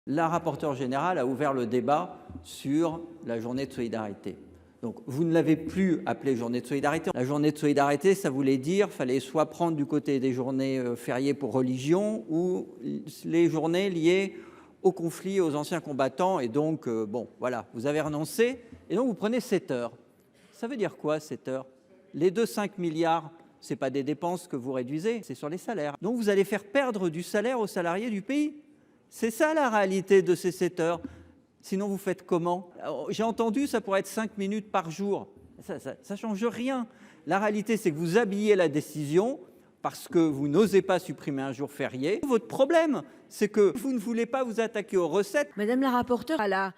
La rapporteure générale a ouvert le débat sur la journée de solidarité. Donc, vous ne l'avez plus appelée journée de solidarité. La journée de solidarité, ça voulait dire qu'il fallait soit prendre du côté des journées fériées pour religion ou les journées liées au conflit, aux anciens combattants. Et donc, bon, voilà, vous avez renoncé. Et donc, vous prenez 7 heures. Ça veut dire quoi, 7 heures? Les 5 milliards, ce n'est pas des dépenses que vous réduisez, c'est sur les salaires. Donc, vous allez faire perdre du salaire aux salariés du pays. C'est ça la réalité de ces 7 heures. Sinon, vous faites comment? J'ai entendu, ça pourrait être 5 minutes par jour. Ça ne change rien. La réalité, c'est que vous habillez la décision parce que vous n'osez pas supprimer un jour férié. Votre problème, c'est que vous ne voulez pas vous attaquer aux recettes. Madame la rapporteure, à la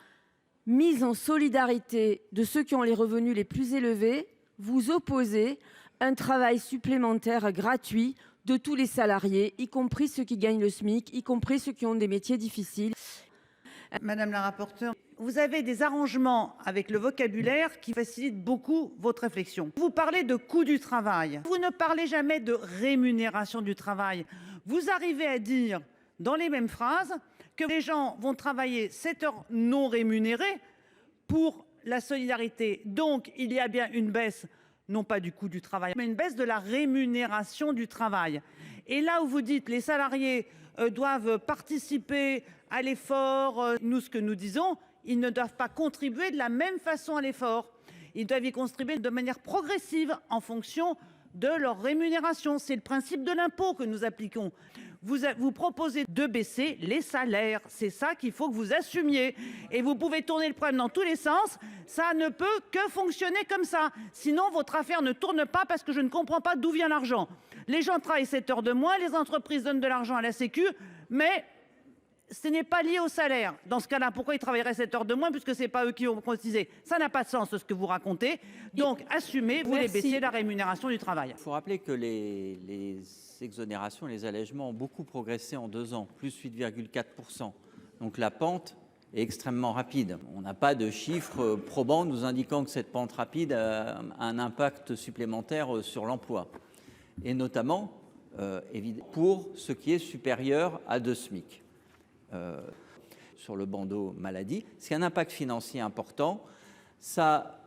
mise en solidarité de ceux qui ont les revenus les plus élevés, vous opposez un travail supplémentaire gratuit de tous les salariés, y compris ceux qui gagnent le SMIC, y compris ceux qui ont des métiers difficiles. Madame la rapporteure, vous avez des arrangements avec le vocabulaire qui facilitent beaucoup votre réflexion. Vous parlez de coût du travail. Vous ne parlez jamais de rémunération du travail. Vous arrivez à dire dans les mêmes phrases que les gens vont travailler 7 heures non rémunérées pour la solidarité. Donc, il y a bien une baisse, non pas du coût du travail, mais une baisse de la rémunération du travail. Et là où vous dites les salariés doivent participer à l'effort, nous, ce que nous disons, ils ne doivent pas contribuer de la même façon à l'effort. Ils doivent y contribuer de manière progressive en fonction de leur rémunération. C'est le principe de l'impôt que nous appliquons. Vous proposez de baisser les salaires. C'est ça qu'il faut que vous assumiez. Et vous pouvez tourner le problème dans tous les sens. Ça ne peut que fonctionner comme ça. Sinon, votre affaire ne tourne pas parce que je ne comprends pas d'où vient l'argent. Les gens travaillent 7 heures de moins, les entreprises donnent de l'argent à la Sécu, mais ce n'est pas lié au salaire. Dans ce cas-là, pourquoi ils travailleraient 7 heures de moins puisque ce n'est pas eux qui ont cotisé? Ça n'a pas de sens ce que vous racontez. Donc, assumez, vous voulez baisser la rémunération du travail. Il faut rappeler que les exonérations, les allègements ont beaucoup progressé en 2 ans, plus 8,4%. Donc la pente est extrêmement rapide. On n'a pas de chiffres probants nous indiquant que cette pente rapide a un impact supplémentaire sur l'emploi. Et notamment pour ce qui est supérieur à 2 SMIC. Sur le bandeau maladie, c'est un impact financier important. Ça,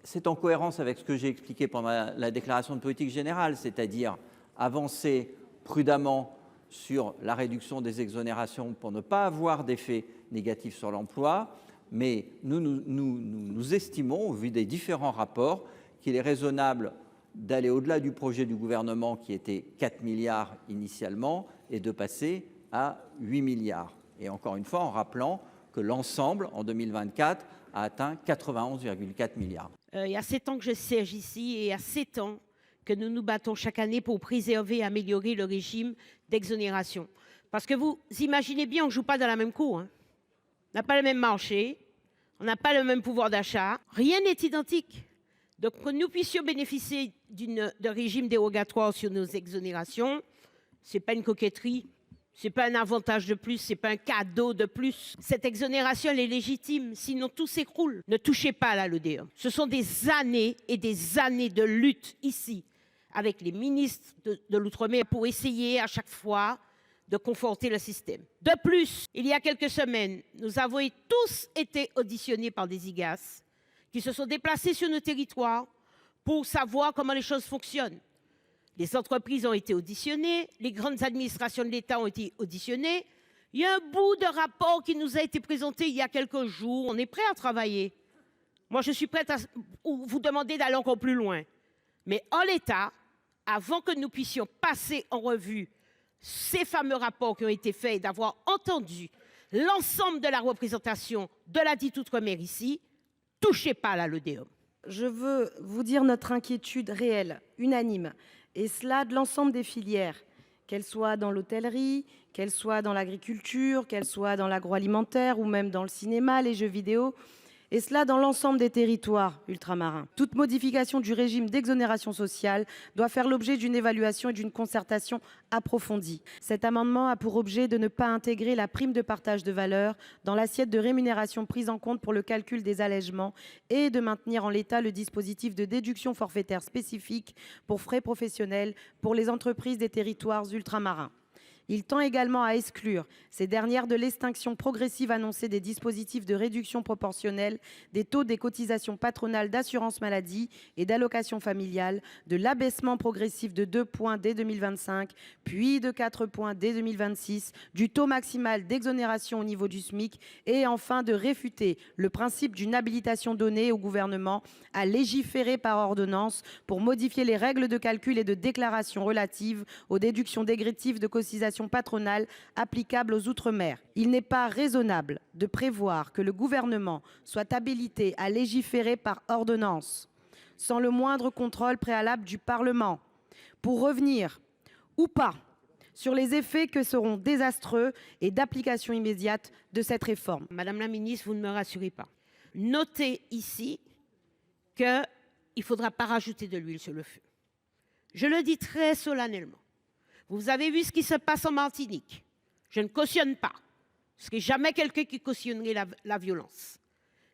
c'est en cohérence avec ce que j'ai expliqué pendant la déclaration de politique générale, c'est-à-dire avancer prudemment sur la réduction des exonérations pour ne pas avoir d'effet négatif sur l'emploi, mais nous estimons, au vu des différents rapports, qu'il est raisonnable d'aller au-delà du projet du gouvernement qui était 4 milliards initialement et de passer à 8 milliards. Et encore une fois, en rappelant que l'ensemble, en 2024, a atteint 91,4 milliards. Il y a 7 ans que je siège ici et il y a 7 ans que nous nous battons chaque année pour préserver et améliorer le régime d'exonération. Parce que vous imaginez bien, on ne joue pas dans la même cour. On n'a pas le même marché, on n'a pas le même pouvoir d'achat, rien n'est identique. Donc que nous puissions bénéficier d'un régime dérogatoire sur nos exonérations, ce n'est pas une coquetterie. Ce n'est pas un avantage de plus, ce n'est pas un cadeau de plus. Cette exonération, elle est légitime, sinon tout s'écroule. Ne touchez pas à la LODEOM. Ce sont des années et des années de lutte ici, avec les ministres de l'Outre-mer, pour essayer à chaque fois de conforter le système. De plus, il y a quelques semaines, nous avons tous été auditionnés par des IGAS qui se sont déplacés sur nos territoires pour savoir comment les choses fonctionnent. Les entreprises ont été auditionnées, les grandes administrations de l'État ont été auditionnées. Il y a un bout de rapport qui nous a été présenté il y a quelques jours. On est prêt à travailler. Moi, je suis prête à vous demander d'aller encore plus loin. Mais en l'état, avant que nous puissions passer en revue ces fameux rapports qui ont été faits et d'avoir entendu l'ensemble de la représentation de la dite Outre-mer ici, touchez pas à la LODEOM. Je veux vous dire notre inquiétude réelle, unanime, et cela de l'ensemble des filières, qu'elles soient dans l'hôtellerie, qu'elles soient dans l'agriculture, qu'elles soient dans l'agroalimentaire ou même dans le cinéma, les jeux vidéo, et cela dans l'ensemble des territoires ultramarins. Toute modification du régime d'exonération sociale doit faire l'objet d'une évaluation et d'une concertation approfondie. Cet amendement a pour objet de ne pas intégrer la prime de partage de valeur dans l'assiette de rémunération prise en compte pour le calcul des allègements et de maintenir en l'état le dispositif de déduction forfaitaire spécifique pour frais professionnels pour les entreprises des territoires ultramarins. Il tend également à exclure ces dernières de l'extinction progressive annoncée des dispositifs de réduction proportionnelle des taux des cotisations patronales d'assurance maladie et d'allocations familiales, de l'abaissement progressif de 2 points dès 2025, puis de 4 points dès 2026, du taux maximal d'exonération au niveau du SMIC et enfin de réfuter le principe d'une habilitation donnée au gouvernement à légiférer par ordonnance pour modifier les règles de calcul et de déclaration relatives aux déductions dégressives de cotisations patronales applicables aux outre-mer. Il n'est pas raisonnable de prévoir que le gouvernement soit habilité à légiférer par ordonnance sans le moindre contrôle préalable du Parlement pour revenir ou pas sur les effets que seront désastreux et d'application immédiate de cette réforme. Madame la ministre, vous ne me rassurez pas. Notez ici qu'il ne faudra pas rajouter de l'huile sur le feu. Je le dis très solennellement. Vous avez vu ce qui se passe en Martinique. Je ne cautionne pas. Ce n'est jamais quelqu'un qui cautionnerait la violence.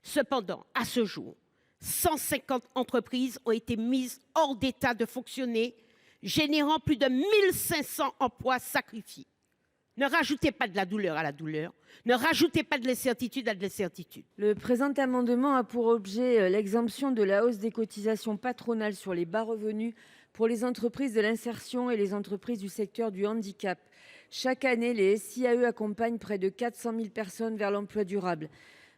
Cependant, à ce jour, 150 entreprises ont été mises hors d'état de fonctionner, générant plus de 1500 emplois sacrifiés. Ne rajoutez pas de la douleur à la douleur. Ne rajoutez pas de l'incertitude à de l'incertitude. Le présent amendement a pour objet l'exemption de la hausse des cotisations patronales sur les bas revenus pour les entreprises de l'insertion et les entreprises du secteur du handicap. Chaque année, les SIAE accompagnent près de 400 000 personnes vers l'emploi durable.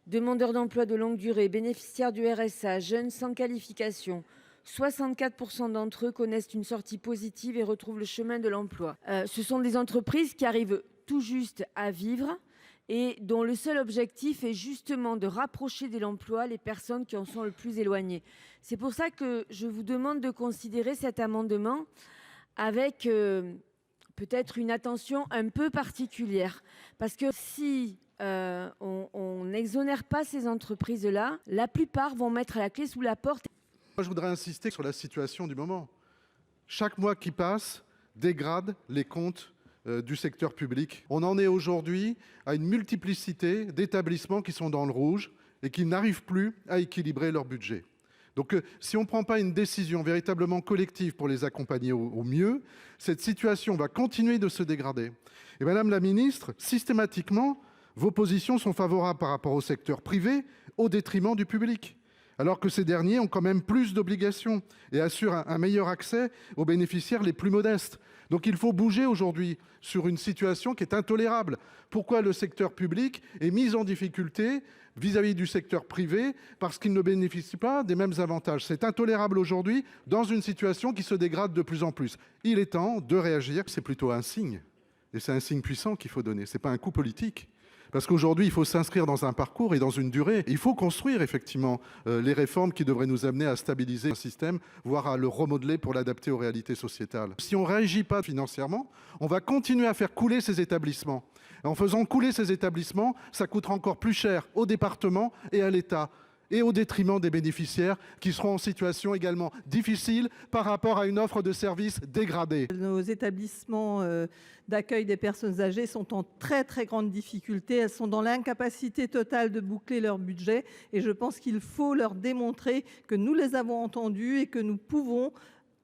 Demandeurs d'emploi de longue durée, bénéficiaires du RSA, jeunes sans qualification, 64% d'entre eux connaissent une sortie positive et retrouvent le chemin de l'emploi. Ce sont des entreprises qui arrivent tout juste à vivre et dont le seul objectif est justement de rapprocher de l'emploi les personnes qui en sont le plus éloignées. C'est pour ça que je vous demande de considérer cet amendement avec peut-être une attention un peu particulière. Parce que si on n'exonère pas ces entreprises-là, la plupart vont mettre la clé sous la porte. Moi, je voudrais insister sur la situation du moment. Chaque mois qui passe dégrade les comptes du secteur public. On en est aujourd'hui à une multiplicité d'établissements qui sont dans le rouge et qui n'arrivent plus à équilibrer leur budget. Donc si on ne prend pas une décision véritablement collective pour les accompagner au mieux, cette situation va continuer de se dégrader. Et Madame la Ministre, systématiquement, vos positions sont favorables par rapport au secteur privé au détriment du public, alors que ces derniers ont quand même plus d'obligations et assurent un meilleur accès aux bénéficiaires les plus modestes. Donc il faut bouger aujourd'hui sur une situation qui est intolérable. Pourquoi le secteur public est mis en difficulté vis-à-vis du secteur privé parce qu'il ne bénéficie pas des mêmes avantages? C'est intolérable aujourd'hui dans une situation qui se dégrade de plus en plus. Il est temps de réagir. C'est plutôt un signe, et c'est un signe puissant qu'il faut donner. Ce n'est pas un coup politique. Parce qu'aujourd'hui, il faut s'inscrire dans un parcours et dans une durée. Il faut construire effectivement les réformes qui devraient nous amener à stabiliser un système, voire à le remodeler pour l'adapter aux réalités sociétales. Si on ne réagit pas financièrement, on va continuer à faire couler ces établissements. Et en faisant couler ces établissements, ça coûtera encore plus cher aux départements et à l'État, et au détriment des bénéficiaires qui seront en situation également difficile par rapport à une offre de services dégradée. Nos établissements d'accueil des personnes âgées sont en très grande difficulté. Elles sont dans l'incapacité totale de boucler leur budget et je pense qu'il faut leur démontrer que nous les avons entendus et que nous pouvons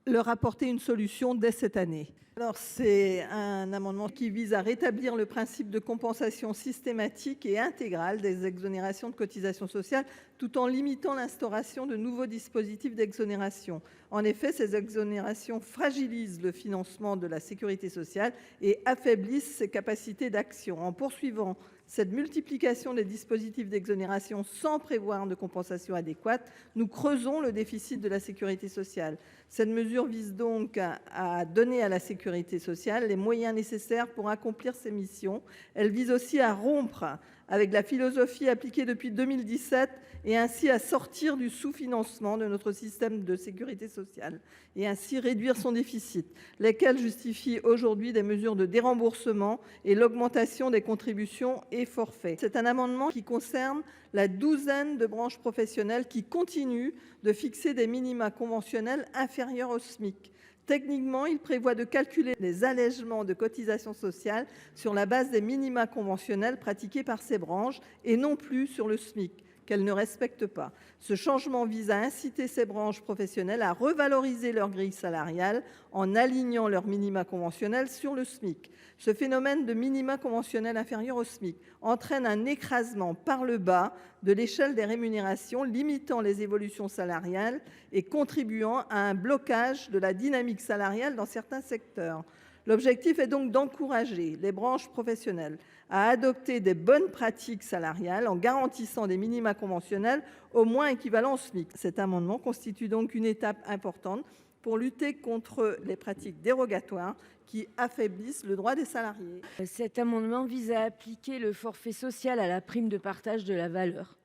leur apporter une solution dès cette année. Alors c'est un amendement qui vise à rétablir le principe de compensation systématique et intégrale des exonérations de cotisations sociales tout en limitant l'instauration de nouveaux dispositifs d'exonération. En effet, ces exonérations fragilisent le financement de la sécurité sociale et affaiblissent ses capacités d'action. En poursuivant cette multiplication des dispositifs d'exonération sans prévoir de compensation adéquate, nous creusons le déficit de la sécurité sociale. Cette mesure vise donc à donner à la sécurité sociale les moyens nécessaires pour accomplir ses missions. Elle vise aussi à rompre avec la philosophie appliquée depuis 2017 et ainsi à sortir du sous-financement de notre système de sécurité sociale et ainsi réduire son déficit, lesquels justifient aujourd'hui des mesures de déremboursement et l'augmentation des contributions et forfaits. C'est un amendement qui concerne la douzaine de branches professionnelles qui continuent de fixer des minima conventionnels inférieurs au SMIC. Techniquement, il prévoit de calculer les allègements de cotisations sociales sur la base des minima conventionnels pratiqués par ces branches et non plus sur le SMIC. qu'elles ne respectent pas. Ce changement vise à inciter ces branches professionnelles à revaloriser leur grille salariale en alignant leurs minima conventionnels sur le SMIC. Ce phénomène de minima conventionnels inférieurs au SMIC entraîne un écrasement par le bas de l'échelle des rémunérations, limitant les évolutions salariales et contribuant à un blocage de la dynamique salariale dans certains secteurs. L'objectif est donc d'encourager les branches professionnelles à adopter des bonnes pratiques salariales en garantissant des minima conventionnels au moins équivalents au SMIC. Cet amendement constitue donc une étape importante pour lutter contre les pratiques dérogatoires qui affaiblissent le droit des salariés. Cet amendement vise à appliquer le forfait social à la prime de partage de la valeur,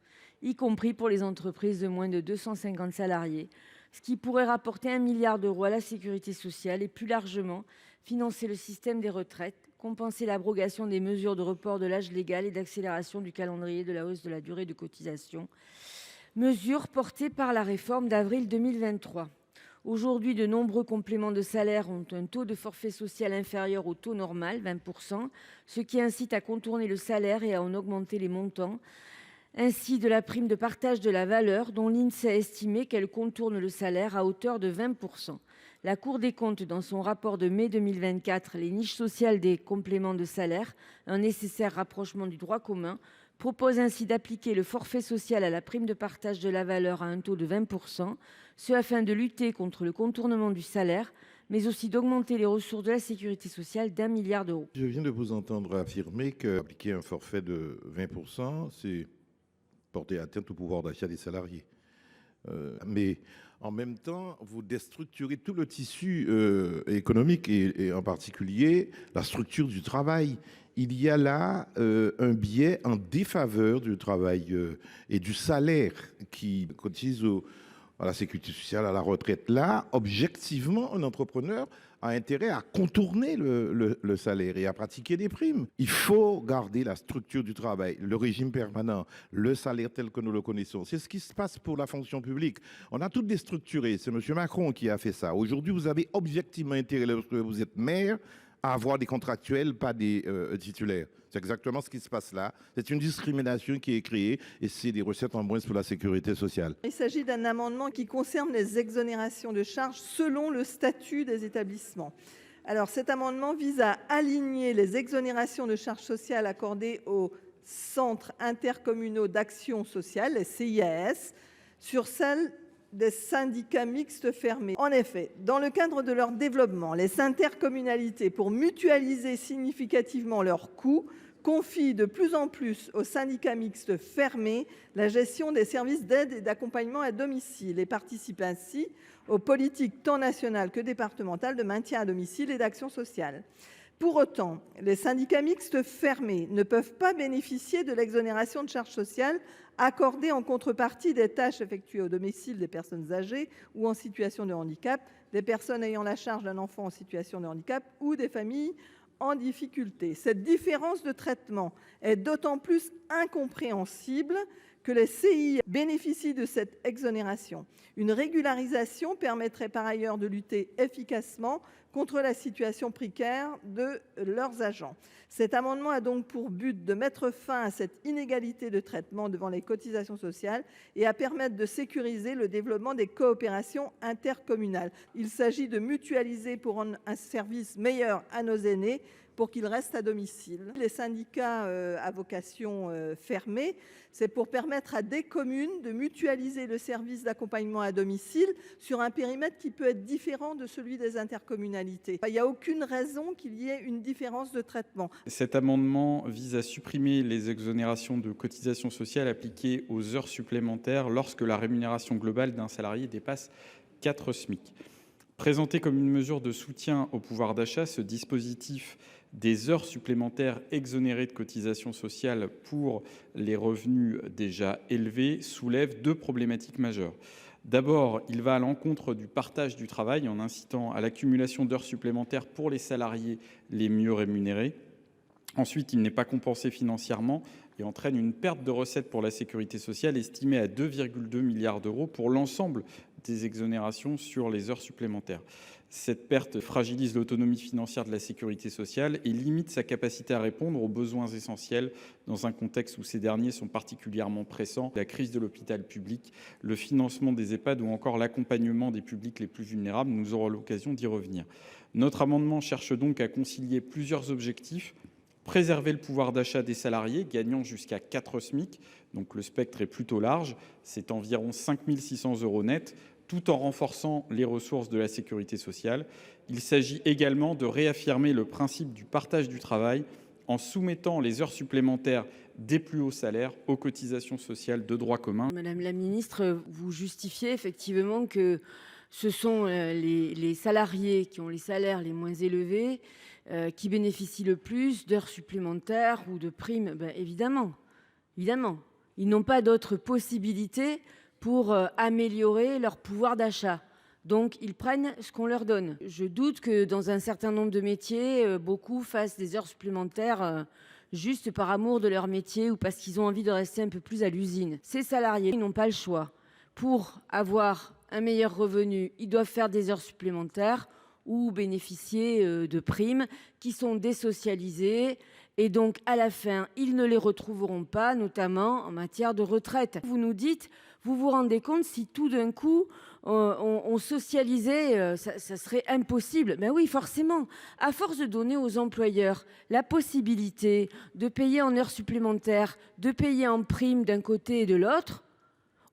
y compris pour les entreprises de moins de 250 salariés, ce qui pourrait rapporter 1 milliard d'euros à la sécurité sociale et plus largement financer le système des retraites, compenser l'abrogation des mesures de report de l'âge légal et d'accélération du calendrier de la hausse de la durée de cotisation, mesures portées par la réforme d'avril 2023. Aujourd'hui, de nombreux compléments de salaire ont un taux de forfait social inférieur au taux normal, 20%, ce qui incite à contourner le salaire et à en augmenter les montants. Ainsi, de la prime de partage de la valeur, dont l'INSEE a estimé qu'elle contourne le salaire à hauteur de 20%. La Cour des comptes, dans son rapport de mai 2024, Les niches sociales des compléments de salaire, un nécessaire rapprochement du droit commun, propose ainsi d'appliquer le forfait social à la prime de partage de la valeur à un taux de 20%, ce afin de lutter contre le contournement du salaire, mais aussi d'augmenter les ressources de la sécurité sociale d'1 milliard d'euros. Je viens de vous entendre affirmer qu'appliquer un forfait de 20%, c'est porter atteinte au pouvoir d'achat des salariés. Mais en même temps, vous déstructurez tout le tissu économique et en particulier la structure du travail. Il y a là un biais en défaveur du travail et du salaire qui cotise à la sécurité sociale, à la retraite. Là, objectivement, un entrepreneur a intérêt à contourner le salaire et à pratiquer des primes. Il faut garder la structure du travail, le régime permanent, le salaire tel que nous le connaissons. C'est ce qui se passe pour la fonction publique. On a tout déstructuré. C'est M. Macron qui a fait ça. Aujourd'hui, vous avez objectivement intérêt, lorsque vous êtes maire, à avoir des contractuels, pas des titulaires. C'est exactement ce qui se passe là. C'est une discrimination qui est créée et c'est des recettes en moins pour la sécurité sociale. Il s'agit d'un amendement qui concerne les exonérations de charges selon le statut des établissements. Alors, cet amendement vise à aligner les exonérations de charges sociales accordées aux centres intercommunaux d'action sociale, les CIAS, sur celles des syndicats mixtes fermés. En effet, dans le cadre de leur développement, les intercommunalités, pour mutualiser significativement leurs coûts, confient de plus en plus aux syndicats mixtes fermés la gestion des services d'aide et d'accompagnement à domicile et participent ainsi aux politiques tant nationales que départementales de maintien à domicile et d'action sociale. Pour autant, les syndicats mixtes fermés ne peuvent pas bénéficier de l'exonération de charges sociales accordée en contrepartie des tâches effectuées au domicile des personnes âgées ou en situation de handicap, des personnes ayant la charge d'un enfant en situation de handicap ou des familles en difficulté. Cette différence de traitement est d'autant plus incompréhensible que les CI bénéficient de cette exonération. Une régularisation permettrait par ailleurs de lutter efficacement contre la situation précaire de leurs agents. Cet amendement a donc pour but de mettre fin à cette inégalité de traitement devant les cotisations sociales et à permettre de sécuriser le développement des coopérations intercommunales. Il s'agit de mutualiser pour rendre un service meilleur à nos aînés pour qu'ils restent à domicile. Les syndicats à vocation fermée, c'est pour permettre à des communes de mutualiser le service d'accompagnement à domicile sur un périmètre qui peut être différent de celui des intercommunalités. Il n'y a aucune raison qu'il y ait une différence de traitement. Cet amendement vise à supprimer les exonérations de cotisations sociales appliquées aux heures supplémentaires lorsque la rémunération globale d'un salarié dépasse 4 SMIC. Présenté comme une mesure de soutien au pouvoir d'achat, ce dispositif des heures supplémentaires exonérées de cotisations sociales pour les revenus déjà élevés soulève deux problématiques majeures. D'abord, il va à l'encontre du partage du travail en incitant à l'accumulation d'heures supplémentaires pour les salariés les mieux rémunérés. Ensuite, il n'est pas compensé financièrement et entraîne une perte de recettes pour la sécurité sociale estimée à 2,2 milliards d'euros pour l'ensemble des exonérations sur les heures supplémentaires. Cette perte fragilise l'autonomie financière de la sécurité sociale et limite sa capacité à répondre aux besoins essentiels dans un contexte où ces derniers sont particulièrement pressants. La crise de l'hôpital public, le financement des EHPAD ou encore l'accompagnement des publics les plus vulnérables, nous aurons l'occasion d'y revenir. Notre amendement cherche donc à concilier plusieurs objectifs. Préserver le pouvoir d'achat des salariés gagnant jusqu'à 4 SMIC, donc le spectre est plutôt large, c'est environ 5 600 € net, tout en renforçant les ressources de la sécurité sociale. Il s'agit également de réaffirmer le principe du partage du travail en soumettant les heures supplémentaires des plus hauts salaires aux cotisations sociales de droit commun. Madame la ministre, vous justifiez effectivement que ce sont les salariés qui ont les salaires les moins élevés qui bénéficient le plus d'heures supplémentaires ou de primes. Ben, évidemment. Ils n'ont pas d'autre possibilité pour améliorer leur pouvoir d'achat. Donc, ils prennent ce qu'on leur donne. Je doute que dans un certain nombre de métiers, beaucoup fassent des heures supplémentaires juste par amour de leur métier ou parce qu'ils ont envie de rester un peu plus à l'usine. Ces salariés, ils n'ont pas le choix. Pour avoir un meilleur revenu, ils doivent faire des heures supplémentaires ou bénéficier de primes qui sont désocialisées. Et donc, à la fin, ils ne les retrouveront pas, notamment en matière de retraite. Vous nous dites, vous vous rendez compte si tout d'un coup, on socialisait, ça serait impossible. Ben oui, forcément. À force de donner aux employeurs la possibilité de payer en heures supplémentaires, de payer en primes d'un côté et de l'autre,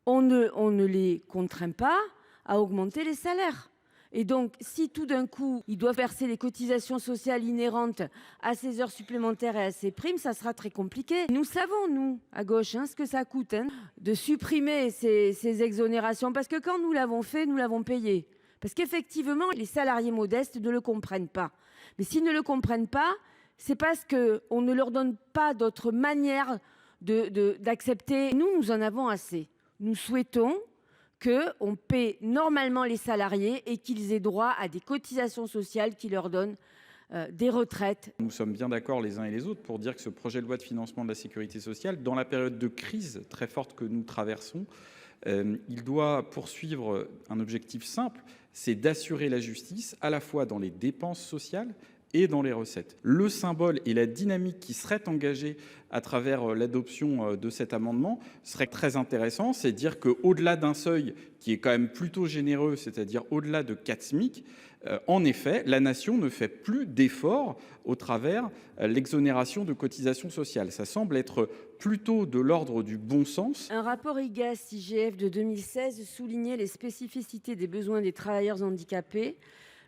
on ne les contraint pas à augmenter les salaires. Et donc, si tout d'un coup, ils doivent verser les cotisations sociales inhérentes à ces heures supplémentaires et à ces primes, ça sera très compliqué. Nous savons, nous, à gauche, ce que ça coûte de supprimer ces exonérations. Parce que quand nous l'avons fait, nous l'avons payé. Parce qu'effectivement, les salariés modestes ne le comprennent pas. Mais s'ils ne le comprennent pas, c'est parce qu'on ne leur donne pas d'autre manière d'accepter. Nous en avons assez. Nous souhaitons qu'on paie normalement les salariés et qu'ils aient droit à des cotisations sociales qui leur donnent des retraites. Nous sommes bien d'accord les uns et les autres pour dire que ce projet de loi de financement de la sécurité sociale, dans la période de crise très forte que nous traversons, il doit poursuivre un objectif simple, c'est d'assurer la justice à la fois dans les dépenses sociales et dans les recettes. Le symbole et la dynamique qui seraient engagés à travers l'adoption de cet amendement serait très intéressant. C'est dire qu'au-delà d'un seuil qui est quand même plutôt généreux, c'est-à-dire au-delà de 4 SMIC, en effet, la nation ne fait plus d'efforts au travers l'exonération de cotisations sociales. Ça semble être plutôt de l'ordre du bon sens. Un rapport IGAS-IGF de 2016 soulignait les spécificités des besoins des travailleurs handicapés.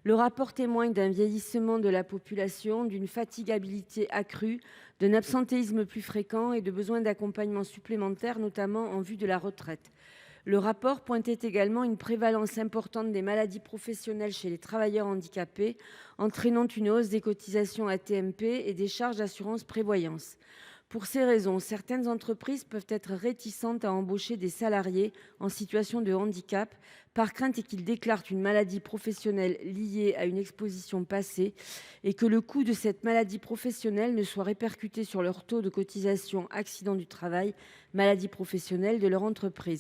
Le rapport témoigne d'un vieillissement de la population, d'une fatigabilité accrue, d'un absentéisme plus fréquent et de besoins d'accompagnement supplémentaires, notamment en vue de la retraite. Le rapport pointait également une prévalence importante des maladies professionnelles chez les travailleurs handicapés, entraînant une hausse des cotisations AT-MP et des charges d'assurance prévoyance. Pour ces raisons, certaines entreprises peuvent être réticentes à embaucher des salariés en situation de handicap par crainte qu'ils déclarent une maladie professionnelle liée à une exposition passée et que le coût de cette maladie professionnelle ne soit répercuté sur leur taux de cotisation accident du travail, maladie professionnelle de leur entreprise.